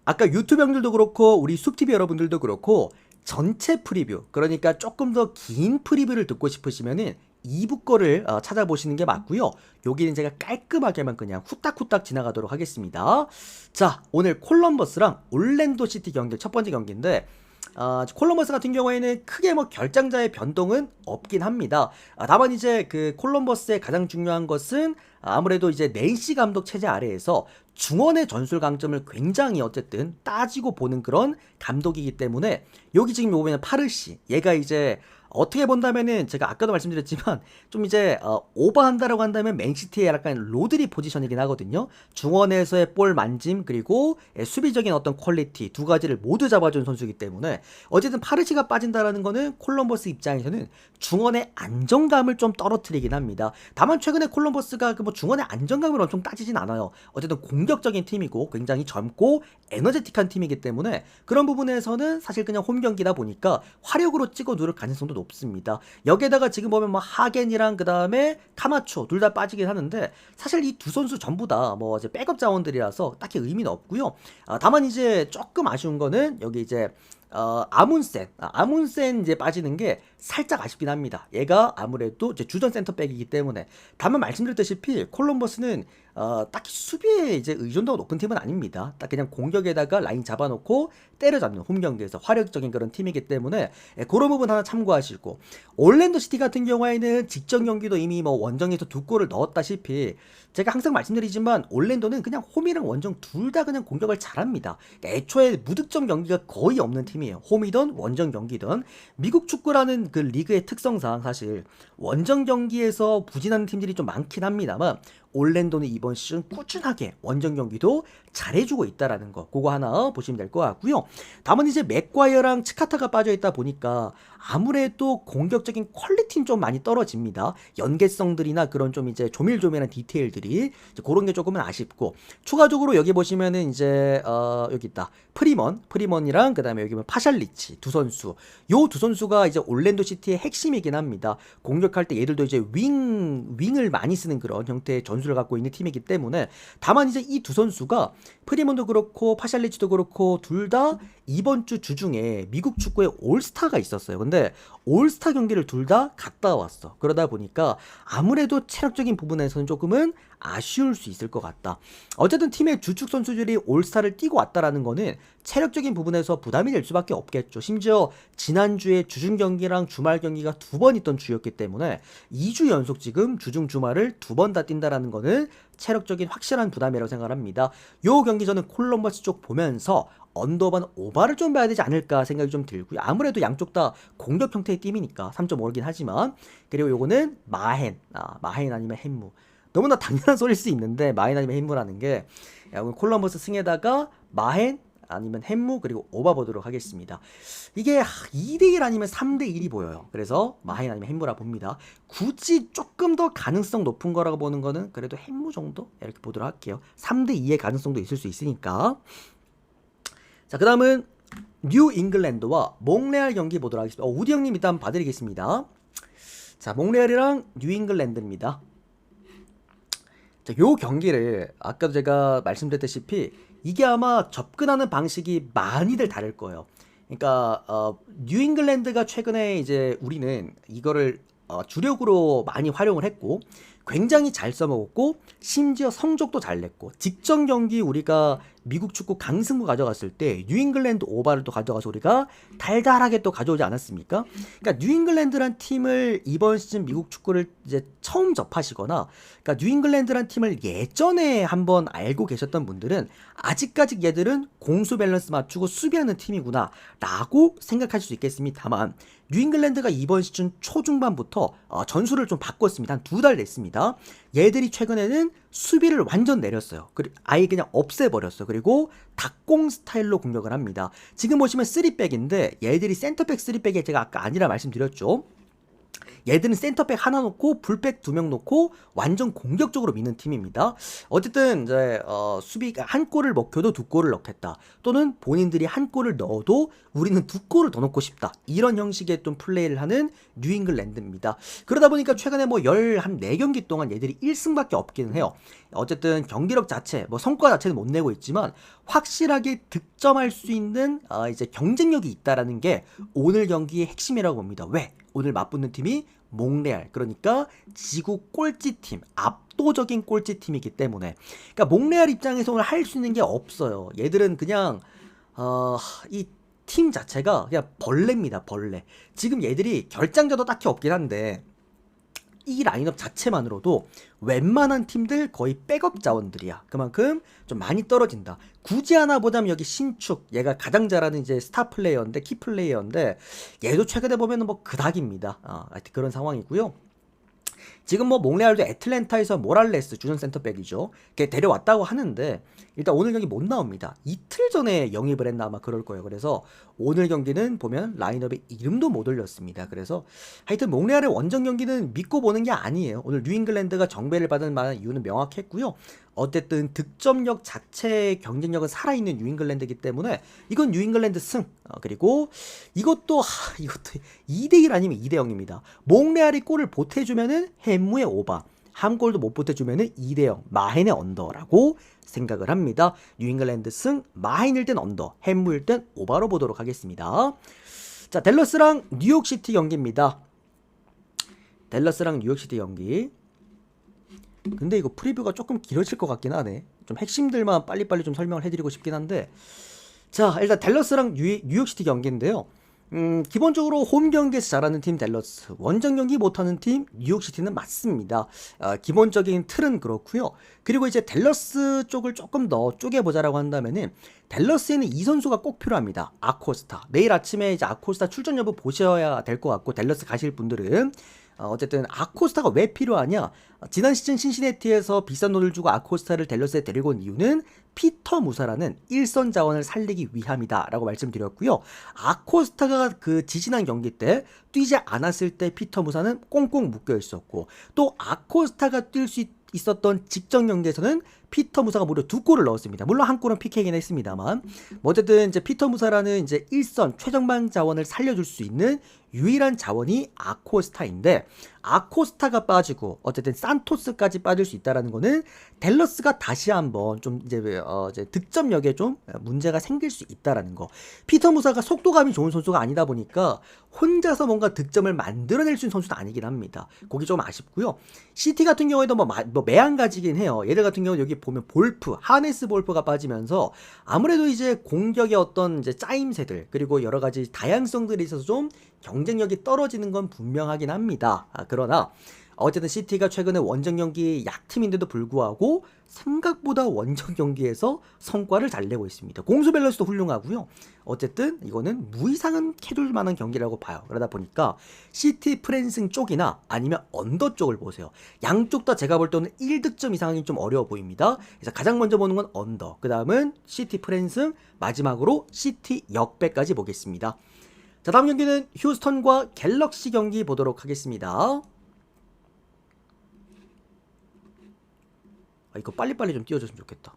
아까 유튜브 형들도 그렇고 우리 숲TV 여러분들도 그렇고 전체 프리뷰, 그러니까 조금 더 긴 프리뷰를 듣고 싶으시면은 2부 거를 찾아보시는 게 맞고요. 여기는 제가 깔끔하게만 그냥 후딱후딱 지나가도록 하겠습니다. 자, 오늘 콜럼버스랑 올랜도 시티 경기 첫 번째 경기인데, 콜럼버스 같은 경우에는 크게 뭐 결장자의 변동은 없긴 합니다. 다만 이제 그 콜럼버스의 가장 중요한 것은 아무래도 이제 낸시 감독 체제 아래에서 중원의 전술 강점을 굉장히 어쨌든 따지고 보는 그런 감독이기 때문에, 여기 지금 보면 파르시, 얘가 이제 어떻게 본다면은 제가 아까도 말씀드렸지만 좀 이제 오버한다라고 한다면 맨시티의 약간 로드리 포지션이긴 하거든요. 중원에서의 볼 만짐, 그리고 수비적인 어떤 퀄리티, 두 가지를 모두 잡아준 선수이기 때문에 어쨌든 파르시가 빠진다라는 거는 콜럼버스 입장에서는 중원의 안정감을 좀 떨어뜨리긴 합니다. 다만 최근에 콜럼버스가 그 뭐 중원의 안정감을 엄청 따지진 않아요. 어쨌든 공격적인 팀이고 굉장히 젊고 에너제틱한 팀이기 때문에 그런 부분에서는 사실 그냥 홈 경기다 보니까 화력으로 찍어 누를 가능성도 높습니다. 여기에다가 지금 보면 뭐 하겐이랑 그 다음에 카마초 둘 다 빠지긴 하는데, 사실 이 두 선수 전부 다 뭐 이제 백업 자원들이라서 딱히 의미는 없고요. 다만 이제 조금 아쉬운 거는 여기 이제 아문센 이제 빠지는 게 살짝 아쉽긴 합니다. 얘가 아무래도 이제 주전 센터백이기 때문에. 다만 말씀드렸다시피 콜럼버스는 딱히 수비에 이제 의존도가 높은 팀은 아닙니다. 딱 그냥 공격에다가 라인 잡아놓고 때려잡는 홈 경기에서 화력적인 그런 팀이기 때문에 그런 부분 하나 참고하시고, 올랜도 시티 같은 경우에는 직전 경기도 이미 뭐 원정에서 두 골을 넣었다시피 제가 항상 말씀드리지만 올랜도는 그냥 홈이랑 원정 둘 다 그냥 공격을 잘합니다. 그러니까 애초에 무득점 경기가 거의 없는 팀이에요. 홈이든 원정 경기든. 미국 축구라는 그 리그의 특성상 사실 원정 경기에서 부진하는 팀들이 좀 많긴 합니다만, 올랜도는 이번 시즌 꾸준하게 원정 경기도 잘해주고 있다라는 거, 그거 하나 보시면 될 것 같고요. 다만 이제 맥과이어랑 치카타가 빠져있다 보니까 아무래도 공격적인 퀄리티는 좀 많이 떨어집니다. 연계성들이나 그런 좀 이제 조밀조밀한 디테일들이 이제 그런 게 조금은 아쉽고, 추가적으로 여기 보시면은 이제 여기 있다, 프리먼이랑 그 다음에 여기 보면 파샬리치 두 선수, 요 두 선수가 이제 올랜도 시티의 핵심이긴 합니다. 공격할 때 얘들도 이제 윙을 많이 쓰는 그런 형태의 전술을 갖고 있는 팀이기 때문에. 다만 이제 이 두 선수가 프리먼도 그렇고 파샬리치도 그렇고 둘 다 이번 주 주중에 미국 축구에 올스타가 있었어요. 근데 올스타 경기를 둘 다 갔다 왔어. 그러다 보니까 아무래도 체력적인 부분에서는 조금은 아쉬울 수 있을 것 같다. 어쨌든 팀의 주축 선수들이 올스타를 뛰고 왔다라는 거는 체력적인 부분에서 부담이 될 수밖에 없겠죠. 심지어 지난주에 주중 경기랑 주말 경기가 두 번 있던 주였기 때문에 2주 연속 지금 주중 주말을 두 번 다 뛴다라는 거는 체력적인 확실한 부담이라고 생각합니다. 요 경기 저는 콜럼버스 쪽 보면서 언더반 오바를 좀 봐야 되지 않을까 생각이 좀 들고요. 아무래도 양쪽 다 공격 형태의 팀이니까 3.5긴 하지만. 그리고 요거는 마헨 아니면 햄무. 너무나 당연한 소리일 수 있는데 마헨 아니면 햄무라는 게, 콜럼버스 승에다가 마헨 아니면 햄무 그리고 오바 보도록 하겠습니다. 이게 2대1 아니면 3대1이 보여요. 그래서 마인 아니면 햄무라 봅니다. 굳이 조금 더 가능성 높은 거라고 보는 거는 그래도 햄무 정도 이렇게 보도록 할게요. 3대2의 가능성도 있을 수 있으니까. 자, 그 다음은 뉴 잉글랜드와 몽레알 경기 보도록 하겠습니다. 우디 형님 일단 봐드리겠습니다. 자, 몽레알이랑 뉴 잉글랜드입니다. 자, 요 경기를 아까도 제가 말씀드렸다시피 이게 아마 접근하는 방식이 많이들 다를 거예요. 그러니까 뉴 잉글랜드가 최근에 이제 우리는 이거를 주력으로 많이 활용을 했고 굉장히 잘 써먹었고 심지어 성적도 잘 냈고 직전 경기 우리가 미국 축구 강승부 가져갔을 때 뉴잉글랜드 오바를 또 가져가서 우리가 달달하게 또 가져오지 않았습니까? 그러니까 뉴잉글랜드란 팀을 이번 시즌 미국 축구를 이제 처음 접하시거나 그러니까 뉴잉글랜드란 팀을 예전에 한번 알고 계셨던 분들은 아직까지 얘들은 공수 밸런스 맞추고 수비하는 팀이구나 라고 생각하실 수 있겠습니다만 뉴잉글랜드가 이번 시즌 초중반부터 전술을 좀 바꿨습니다. 한 2달 됐습니다. 얘들이 최근에는 수비를 완전 내렸어요. 아예 그냥 없애버렸어요. 그리고 닭공 스타일로 공격을 합니다. 지금 보시면 3백인데 얘들이 센터백 3백에 제가 아까 아니라 말씀드렸죠. 얘들은 센터백 하나 놓고 풀백 2명 놓고 완전 공격적으로 미는 팀입니다. 어쨌든 이제 수비가 한 골을 먹혀도 2골을 넣겠다. 또는 본인들이 한 골을 넣어도 우리는 2골을 더 넣고 싶다. 이런 형식의 좀 플레이를 하는 뉴잉글랜드입니다. 그러다 보니까 최근에 뭐 14경기 동안 얘들이 1승밖에 없기는 해요. 어쨌든 경기력 자체, 뭐 성과 자체는 못 내고 있지만 확실하게 득점할 수 있는 이제 경쟁력이 있다라는 게 오늘 경기의 핵심이라고 봅니다. 왜? 오늘 맞붙는 팀이 몽레알, 그러니까 지구 꼴찌팀, 압도적인 꼴찌팀이기 때문에 그러니까 몽레알 입장에서 오늘 할 수 있는 게 없어요. 얘들은 그냥 이 팀 자체가 그냥 벌레입니다. 벌레. 지금 얘들이 결장자도 딱히 없긴 한데 이 라인업 자체만으로도 웬만한 팀들 거의 백업 자원들이야. 그만큼 좀 많이 떨어진다. 굳이 하나 보자면 여기 신축, 얘가 가장 잘하는 이제 스타 플레이어인데, 키 플레이어인데 얘도 최근에 보면은 뭐 그닥입니다. 하여튼 그런 상황이고요. 지금 뭐 몽레알도 애틀랜타에서 모랄레스 주전 센터백이죠. 걔 데려왔다고 하는데 일단 오늘 경기 못 나옵니다. 이틀 전에 영입을 했나 아마 그럴 거예요. 그래서 오늘 경기는 보면 라인업에 이름도 못 올렸습니다. 그래서 하여튼 몽레알의 원정 경기는 믿고 보는 게 아니에요. 오늘 뉴잉글랜드가 정배를 받은 만한 이유는 명확했고요. 어쨌든 득점력 자체의 경쟁력은 살아있는 뉴잉글랜드이기 때문에 이건 뉴잉글랜드 승. 그리고 이것도 2대1 아니면 2대0입니다. 몽레알이 골을 보태주면은 햄무의 오바, 한 골도 못 보태주면은 2대0 마헨의 언더라고 생각을 합니다. 뉴잉글랜드 승, 마헨일 땐 언더, 햄무일 땐 오바로 보도록 하겠습니다. 자, 댈러스랑 뉴욕시티 경기입니다. 댈러스랑 뉴욕시티 경기. 근데 이거 프리뷰가 조금 길어질 것 같긴 하네. 좀 핵심들만 빨리빨리 좀 설명을 해드리고 싶긴 한데, 자, 일단 댈러스랑 뉴욕시티 경기인데요. 기본적으로 홈 경기에서 잘하는 팀 댈러스, 원정 경기 못하는 팀 뉴욕시티는 맞습니다. 기본적인 틀은 그렇고요. 그리고 이제 댈러스 쪽을 조금 더 쪼개보자라고 한다면은 댈러스에는 이 선수가 꼭 필요합니다. 아코스타. 내일 아침에 이제 아코스타 출전 여부 보셔야 될 것 같고, 댈러스 가실 분들은 어쨌든 아코스타가 왜 필요하냐? 지난 시즌 신시내티에서 비싼 돈을 주고 아코스타를 댈러스에 데리고 온 이유는 피터 무사라는 일선 자원을 살리기 위함이다 라고 말씀드렸고요. 아코스타가 그 지지난 경기 때 뛰지 않았을 때 피터 무사는 꽁꽁 묶여 있었고, 또 아코스타가 뛸 수 있었던 직전 경기에서는 피터 무사가 무려 2골을 넣었습니다. 물론 한 골은 PK긴 했습니다만, 어쨌든 이제 피터 무사라는 이제 일선 최전방 자원을 살려줄 수 있는 유일한 자원이 아코스타인데, 아코스타가 빠지고 어쨌든 산토스까지 빠질 수 있다라는 거는 댈러스가 다시 한번 좀 이제 득점력에 좀 문제가 생길 수 있다라는 거. 피터 무사가 속도감이 좋은 선수가 아니다 보니까 혼자서 뭔가 득점을 만들어낼 수 있는 선수도 아니긴 합니다. 거기 좀 아쉽고요. 시티 같은 경우에도 뭐 매한가지긴 해요. 얘들 같은 경우는 여기 보면 볼프, 하네스 볼프가 빠지면서 아무래도 이제 공격의 어떤 이제 짜임새들, 그리고 여러 가지 다양성들이 있어서 좀 경쟁력이 떨어지는 건 분명하긴 합니다. 그러나 어쨌든 시티가 최근에 원정 경기 약팀인데도 불구하고 생각보다 원정 경기에서 성과를 잘 내고 있습니다. 공수 밸런스도 훌륭하고요. 어쨌든 이거는 무이상은 캐둘 만한 경기라고 봐요. 그러다 보니까 시티 프랜승 쪽이나 아니면 언더 쪽을 보세요. 양쪽 다 제가 볼 때는 1득점 이상이 좀 어려워 보입니다. 그래서 가장 먼저 보는 건 언더, 그 다음은 시티 프랜승, 마지막으로 시티 역배까지 보겠습니다. 자, 다음 경기는 휴스턴과 갤럭시 경기 보도록 하겠습니다. 이거 빨리빨리 좀 띄워줬으면 좋겠다.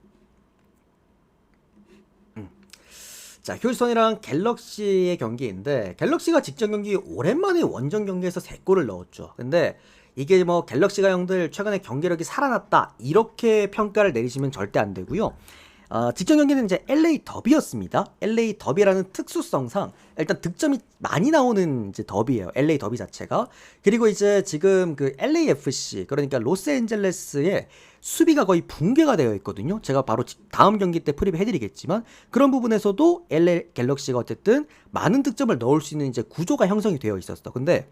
자, 휴스턴이랑 갤럭시의 경기인데, 갤럭시가 직전 경기 오랜만에 원정 경기에서 3골을 넣었죠. 근데 이게 뭐 갤럭시가 형들 최근에 경기력이 살아났다 이렇게 평가를 내리시면 절대 안 되고요. 직전 경기는 이제 LA 더비였습니다. LA 더비라는 특수성상 일단 득점이 많이 나오는 이제 더비예요. LA 더비 자체가. 그리고 이제 지금 그 LAFC, 그러니까 로스앤젤레스의 수비가 거의 붕괴가 되어 있거든요. 제가 바로 다음 경기 때 프리뷰 해드리겠지만, 그런 부분에서도 LA 갤럭시가 어쨌든 많은 득점을 넣을 수 있는 이제 구조가 형성이 되어 있었어. 근데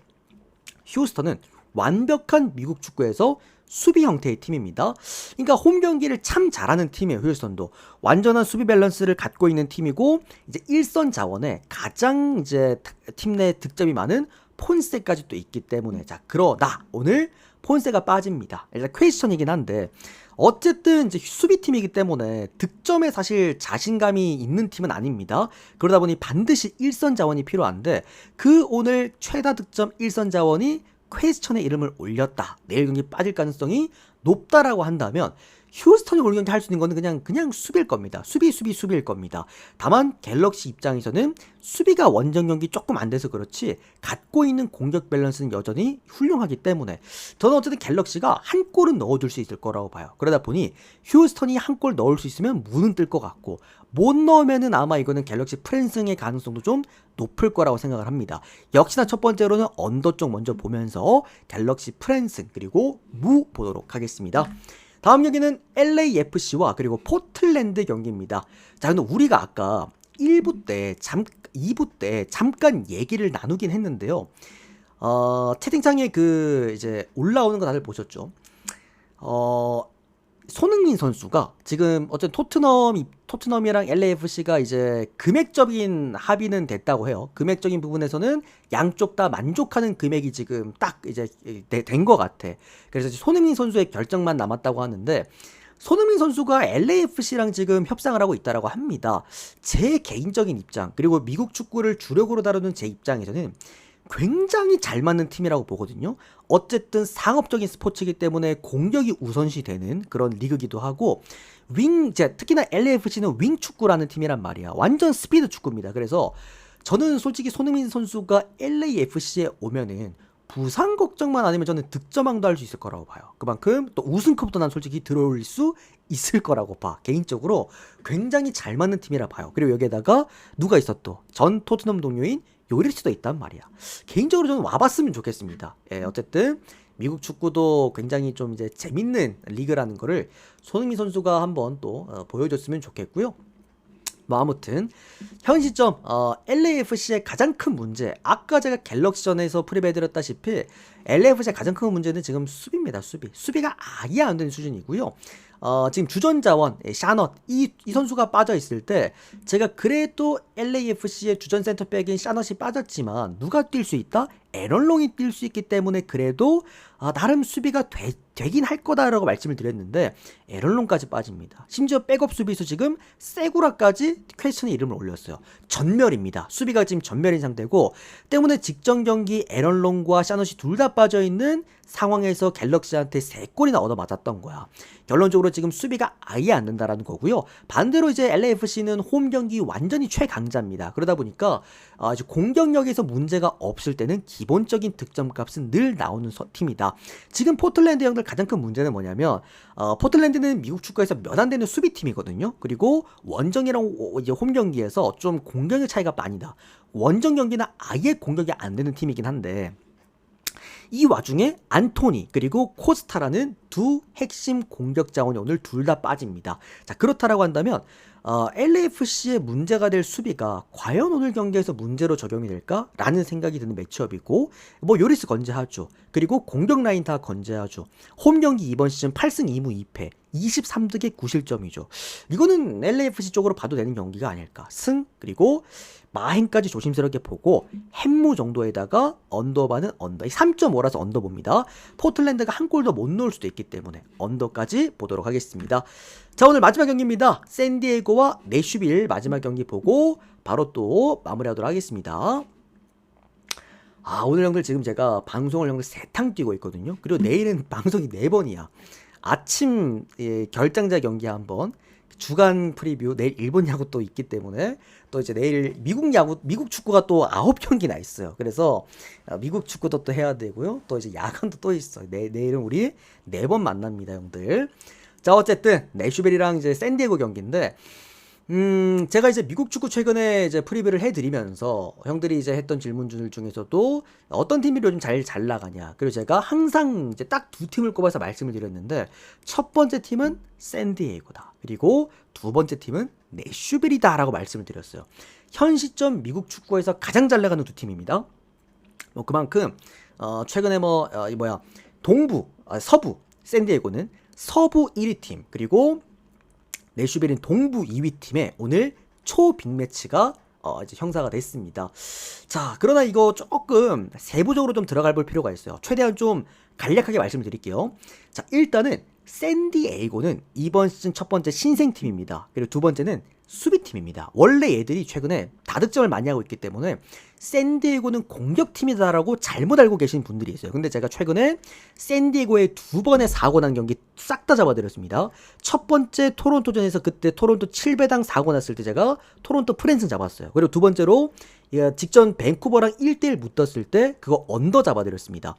휴스턴은 완벽한 미국 축구에서 수비 형태의 팀입니다. 그러니까 홈 경기를 참 잘하는 팀이에요. 휴스턴도 완전한 수비 밸런스를 갖고 있는 팀이고, 이제 일선 자원에 가장 이제 팀 내 득점이 많은 폰세까지 또 있기 때문에, 자, 그러나 오늘 폰세가 빠집니다. 일단 퀘스천이긴 한데, 어쨌든 이제 수비팀이기 때문에 득점에 사실 자신감이 있는 팀은 아닙니다. 그러다 보니 반드시 일선 자원이 필요한데, 그 오늘 최다 득점 일선 자원이 퀘스천의 이름을 올렸다, 내일 경기 빠질 가능성이 높다라고 한다면 휴스턴이 오늘 경기 할 수 있는 거는 그냥 수비일 겁니다. 수비일 겁니다. 다만 갤럭시 입장에서는 수비가 원정 경기 조금 안 돼서 그렇지 갖고 있는 공격 밸런스는 여전히 훌륭하기 때문에 저는 어쨌든 갤럭시가 한 골은 넣어줄 수 있을 거라고 봐요. 그러다 보니 휴스턴이 한 골 넣을 수 있으면 문은 뜰 것 같고, 못 넣으면은 아마 이거는 갤럭시 프랜승의 가능성도 좀 높을 거라고 생각을 합니다. 역시나 첫 번째로는 언더 쪽 먼저 보면서 갤럭시 프랜승 그리고 무 보도록 하겠습니다. 다음 경기는 LAFC와 그리고 포틀랜드 경기입니다. 자, 근데 우리가 아까 2부 때 잠깐 얘기를 나누긴 했는데요. 채팅창에 그 이제 올라오는 거 다들 보셨죠? 손흥민 선수가 지금 어쨌든 토트넘이랑 LAFC가 이제 금액적인 합의는 됐다고 해요. 금액적인 부분에서는 양쪽 다 만족하는 금액이 지금 딱 이제 된 것 같아. 그래서 손흥민 선수의 결정만 남았다고 하는데, 손흥민 선수가 LAFC랑 지금 협상을 하고 있다라고 합니다. 제 개인적인 입장, 그리고 미국 축구를 주력으로 다루는 제 입장에서는 굉장히 잘 맞는 팀이라고 보거든요. 어쨌든 상업적인 스포츠이기 때문에 공격이 우선시 되는 그런 리그기도 하고, 특히나 LAFC는 윙 축구라는 팀이란 말이야. 완전 스피드 축구입니다. 그래서 저는 솔직히 손흥민 선수가 LAFC에 오면은 부상 걱정만 아니면 저는 득점왕도 할 수 있을 거라고 봐요. 그만큼 또 우승컵도 난 솔직히 들어올 수 있을 거라고 봐. 개인적으로 굉장히 잘 맞는 팀이라 봐요. 그리고 여기에다가 누가 있어, 또 전 토트넘 동료인 요리치도 있단 말이야. 개인적으로 저는 와봤으면 좋겠습니다. 어쨌든 미국 축구도 굉장히 좀 이제 재밌는 리그라는 거를 손흥민 선수가 한번 또 보여줬으면 좋겠고요. 뭐 아무튼 현 시점 LAFC의 가장 큰 문제, 아까 제가 갤럭시전에서 프리뷰해드렸다시피 LAFC의 가장 큰 문제는 지금 수비입니다. 수비가 아예 안 되는 수준이고요. 지금 주전 자원 샤넛 이 선수가 빠져 있을 때 제가 그래도 LAFC의 주전 센터백인 샤넛이 빠졌지만 누가 뛸 수 있다? 에런롱이 뛸 수 있기 때문에 그래도 나름 수비가 되긴 할 거다라고 말씀을 드렸는데, 에런롱까지 빠집니다. 심지어 백업 수비수 지금 세구라까지 퀘스천의 이름을 올렸어요. 전멸입니다. 수비가 지금 전멸인 상태고, 때문에 직전 경기 에런롱과 샤넛이 둘 다 빠져있는 상황에서 갤럭시한테 3골이나 얻어맞았던 거야. 결론적으로 지금 수비가 아예 안 된다라는 거고요. 반대로 이제 LAFC는 홈 경기 완전히 최강자입니다. 그러다 보니까 공격력에서 문제가 없을 때는 기본적인 득점값은 늘 나오는 팀이다. 지금 포틀랜드 형들 가장 큰 문제는 뭐냐면, 포틀랜드는 미국 축구에서 몇 안 되는 수비팀이거든요. 그리고 원정이랑 이제 홈 경기에서 좀 공격의 차이가 많이 나. 원정 경기는 아예 공격이 안 되는 팀이긴 한데, 이 와중에 안토니 그리고 코스타라는 두 핵심 공격 자원이 오늘 둘 다 빠집니다. 자, 그렇다라고 한다면 LAFC의 문제가 될 수비가 과연 오늘 경기에서 문제로 적용이 될까라는 생각이 드는 매치업이고, 뭐 요리스 건재하죠. 그리고 공격 라인 다 건재하죠. 홈 경기 이번 시즌 8승 2무 2패 23득에 9실점이죠. 이거는 LAFC 쪽으로 봐도 되는 경기가 아닐까. 승 그리고 마행까지 조심스럽게 보고 햄무 정도에다가 언더바는 언더 3.5라서 언더 봅니다. 포틀랜드가 한 골도 못 넣을 수도 있기 때문에 언더까지 보도록 하겠습니다. 자, 오늘 마지막 경기입니다. 샌디에고와 내슈빌 마지막 경기 보고 바로 또 마무리하도록 하겠습니다. 오늘 형들 지금 제가 방송을 형들 3탕 뛰고 있거든요. 그리고 내일은 방송이 4번이야. 아침 결장자 경기 한번, 주간 프리뷰, 내일 일본 야구 또 있기 때문에 또 이제 내일 미국 야구, 미국 축구가 또 9경기나 있어요. 그래서 미국 축구도 또 해야 되고요. 또 이제 야간도 또 있어요. 내일은 우리 4번 만납니다, 형들. 자, 어쨌든 내슈벨이랑 이제 샌디에고 경기인데, 제가 이제 미국 축구 최근에 이제 프리뷰를 해드리면서 형들이 이제 했던 질문들 중에서도 어떤 팀이 요즘 잘 나가냐. 그리고 제가 항상 이제 딱 두 팀을 꼽아서 말씀을 드렸는데, 첫 번째 팀은 샌디에고다. 그리고 두 번째 팀은 내슈빌이다라고 말씀을 드렸어요. 현 시점 미국 축구에서 가장 잘 나가는 두 팀입니다. 뭐 그만큼 최근에 서부 샌디에고는 서부 1위 팀, 그리고 내슈빌은 동부 2위 팀에 오늘 초 빅매치가 이제 형사가 됐습니다. 자, 그러나 이거 조금 세부적으로 좀 들어갈 볼 필요가 있어요. 최대한 좀 간략하게 말씀을 드릴게요. 자, 일단은 샌디에이고는 이번 시즌 첫 번째 신생팀입니다. 그리고 두 번째는 수비팀입니다. 원래 얘들이 최근에 다득점을 많이 하고 있기 때문에 샌디에고는 공격팀이다라고 잘못 알고 계신 분들이 있어요. 근데 제가 최근에 샌디에고의 2번의 사고 난 경기 싹 다 잡아드렸습니다. 첫 번째 토론토전에서 그때 토론토 7배당 사고 났을 때 제가 토론토 프랜슨 잡았어요. 그리고 두 번째로 직전 밴쿠버랑 1대1 붙었을 때 그거 언더 잡아드렸습니다.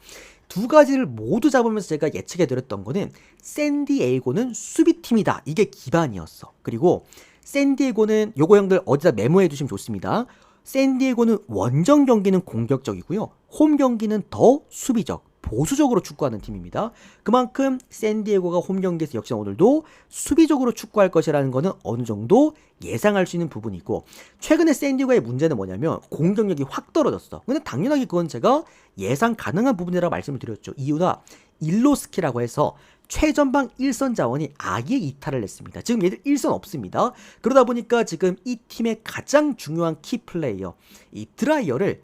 두 가지를 모두 잡으면서 제가 예측해드렸던 거는 샌디에이고는 수비팀이다. 이게 기반이었어. 그리고 샌디에고는 요거 형들 어디다 메모해 두시면 좋습니다. 샌디에고는 원정 경기는 공격적이고요. 홈 경기는 더 수비적, 보수적으로 축구하는 팀입니다. 그만큼 샌디에고가 홈 경기에서 역시 오늘도 수비적으로 축구할 것이라는 거는 어느 정도 예상할 수 있는 부분이고, 최근에 샌디에고의 문제는 뭐냐면 공격력이 확 떨어졌어. 근데 당연하게 그건 제가 예상 가능한 부분이라고 말씀을 드렸죠. 이유가 일로스키라고 해서 최전방 1선 자원이 아예 이탈을 했습니다. 지금 얘들 1선 없습니다. 그러다 보니까 지금 이 팀의 가장 중요한 키플레이어 이 드라이어를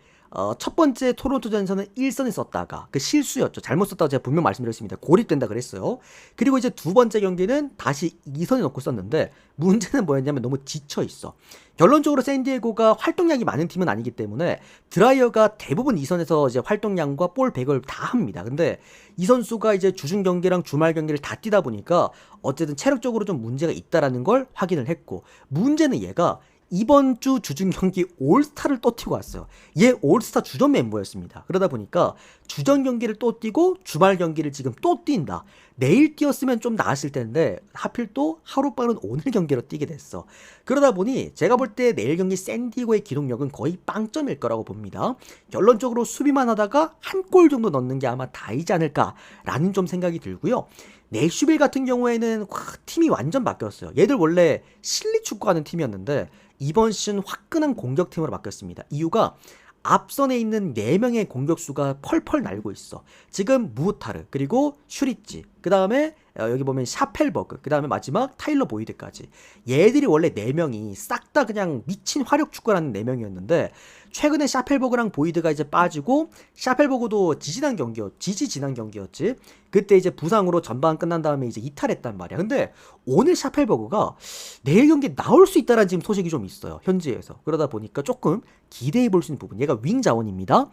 첫 번째 토론토전에서는 1선에 썼다가 그 실수였죠. 잘못 썼다고 제가 분명 말씀드렸습니다. 고립된다 그랬어요. 그리고 이제 두 번째 경기는 다시 2선에 넣고 썼는데 문제는 뭐였냐면 너무 지쳐있어. 결론적으로 샌디에고가 활동량이 많은 팀은 아니기 때문에 드라이어가 대부분 2선에서 이제 활동량과 볼 배걸 다 합니다. 근데 이 선수가 이제 주중 경기랑 주말 경기를 다 뛰다 보니까 어쨌든 체력적으로 좀 문제가 있다라는 걸 확인을 했고, 문제는 얘가 이번 주 주중 경기 올스타를 또 뛰고 왔어요. 얘 올스타 주전 멤버였습니다. 그러다 보니까 주전 경기를 또 뛰고 주말 경기를 지금 또 뛴다. 내일 뛰었으면 좀 나았을 텐데 하필 또 하루빨은 오늘 경기로 뛰게 됐어. 그러다 보니 제가 볼 때 내일 경기 샌디에고의 기동력은 거의 빵점일 거라고 봅니다. 결론적으로 수비만 하다가 한 골 정도 넣는 게 아마 다이지 않을까라는 좀 생각이 들고요. 내슈빌 같은 경우에는 팀이 완전 바뀌었어요. 얘들 원래 실리 축구하는 팀이었는데 이번 시즌 화끈한 공격팀으로 바뀌었습니다. 이유가 앞선에 있는 4명의 공격수가 펄펄 날고 있어. 지금 무타르, 그리고 슈리치, 그 다음에 여기 보면 샤펠버그, 그 다음에 마지막 타일러 보이드까지. 얘들이 원래 4명이 싹 다 그냥 미친 화력 축구라는 4명이었는데 최근에 샤펠버그랑 보이드가 이제 빠지고, 샤펠버그도 지지난 경기였지. 그때 이제 부상으로 전반 끝난 다음에 이제 이탈했단 말이야. 근데 오늘 샤펠버그가 내일 경기에 나올 수 있다라는 지금 소식이 좀 있어요. 현지에서. 그러다 보니까 조금 기대해 볼 수 있는 부분. 얘가 윙 자원입니다.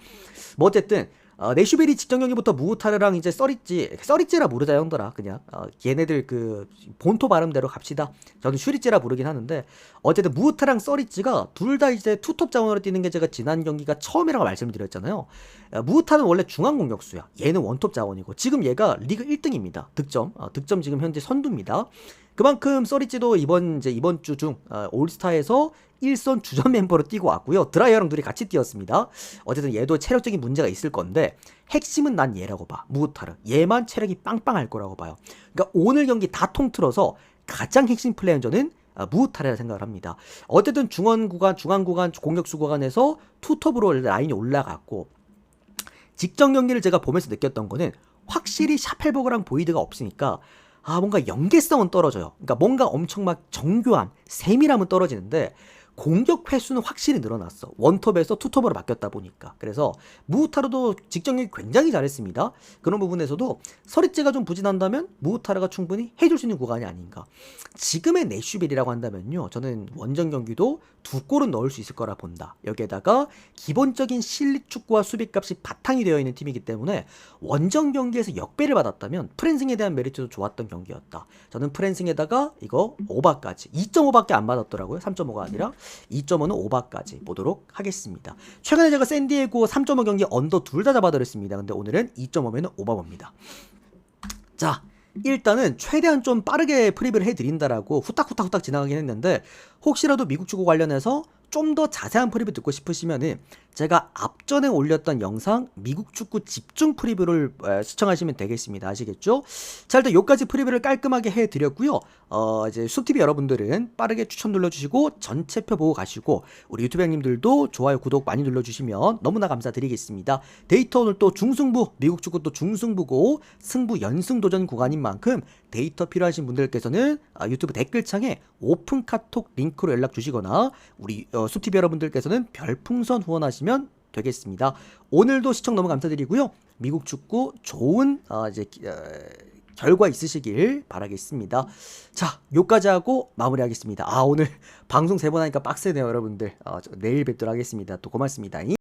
뭐 어쨌든 내슈벨이 직전 경기부터 무타르랑 이제 써리찌라 부르자 형들아. 그냥 얘네들 그 본토 발음대로 갑시다. 저는 슈리찌라 부르긴 하는데 어쨌든 무타랑 써리찌가 둘 다 이제 투톱 자원으로 뛰는 게 제가 지난 경기가 처음이라고 말씀을 드렸잖아요. 무타는 원래 중앙 공격수야. 얘는 원톱 자원이고 지금 얘가 리그 1등입니다. 득점 지금 현재 선두입니다. 그만큼 서리찌도 이번 주 중 올스타에서 1선 주전 멤버로 뛰고 왔고요. 드라이어랑 둘이 같이 뛰었습니다. 어쨌든 얘도 체력적인 문제가 있을 건데 핵심은 난 얘라고 봐. 무우타르. 얘만 체력이 빵빵할 거라고 봐요. 그러니까 오늘 경기 다 통틀어서 가장 핵심 플레이는 저는 무우타르라 생각을 합니다. 어쨌든 중앙 구간, 공격수 구간에서 투톱으로 라인이 올라갔고 직전 경기를 제가 보면서 느꼈던 거는 확실히 샤펠버그랑 보이드가 없으니까 뭔가 연계성은 떨어져요. 그러니까 뭔가 엄청 막 정교함, 세밀함은 떨어지는데 공격 횟수는 확실히 늘어났어. 원톱에서 투톱으로 바뀌었다 보니까. 그래서 무우타르도 직전 경기 굉장히 잘했습니다. 그런 부분에서도 서리찌가 좀 부진한다면 무우타르가 충분히 해줄 수 있는 구간이 아닌가. 지금의 내슈빌이라고 한다면요, 저는 원정 경기도 2골은 넣을 수 있을 거라 본다. 여기에다가 기본적인 실리 축구와 수비값이 바탕이 되어 있는 팀이기 때문에 원정 경기에서 역배를 받았다면 프렌싱에 대한 메리트도 좋았던 경기였다. 저는 프렌싱에다가 이거 오바까지 2.5밖에 안 받았더라고요. 3.5가 아니라 2.5는 오바까지 보도록 하겠습니다. 최근에 제가 샌디에고 3.5 경기 언더 둘 다 잡아드렸습니다. 근데 오늘은 2.5면은 오바 봅니다. 자, 일단은 최대한 좀 빠르게 프리뷰를 해드린다라고 후딱후딱 지나가긴 했는데 혹시라도 미국 축구 관련해서 좀 더 자세한 프리뷰 듣고 싶으시면은 제가 앞전에 올렸던 영상 미국 축구 집중 프리뷰를 시청하시면 되겠습니다. 아시겠죠? 자, 일단 여기까지 프리뷰를 깔끔하게 해드렸고요. 이제 숲TV 여러분들은 빠르게 추천 눌러주시고 전체표 보고 가시고 우리 유튜브 형님들도 좋아요, 구독 많이 눌러주시면 너무나 감사드리겠습니다. 데이터 오늘 또 중승부, 미국 축구 또 중승부고 승부 연승 도전 구간인 만큼 데이터 필요하신 분들께서는 유튜브 댓글창에 오픈 카톡 링크로 연락 주시거나 우리 숲TV 여러분들께서는 별풍선 후원하시면 되겠습니다. 오늘도 시청 너무 감사드리고요. 미국 축구 좋은 결과 있으시길 바라겠습니다. 자, 요까지 하고 마무리하겠습니다. 오늘 방송 3번 하니까 빡세네요, 여러분들. 내일 뵙도록 하겠습니다. 또 고맙습니다.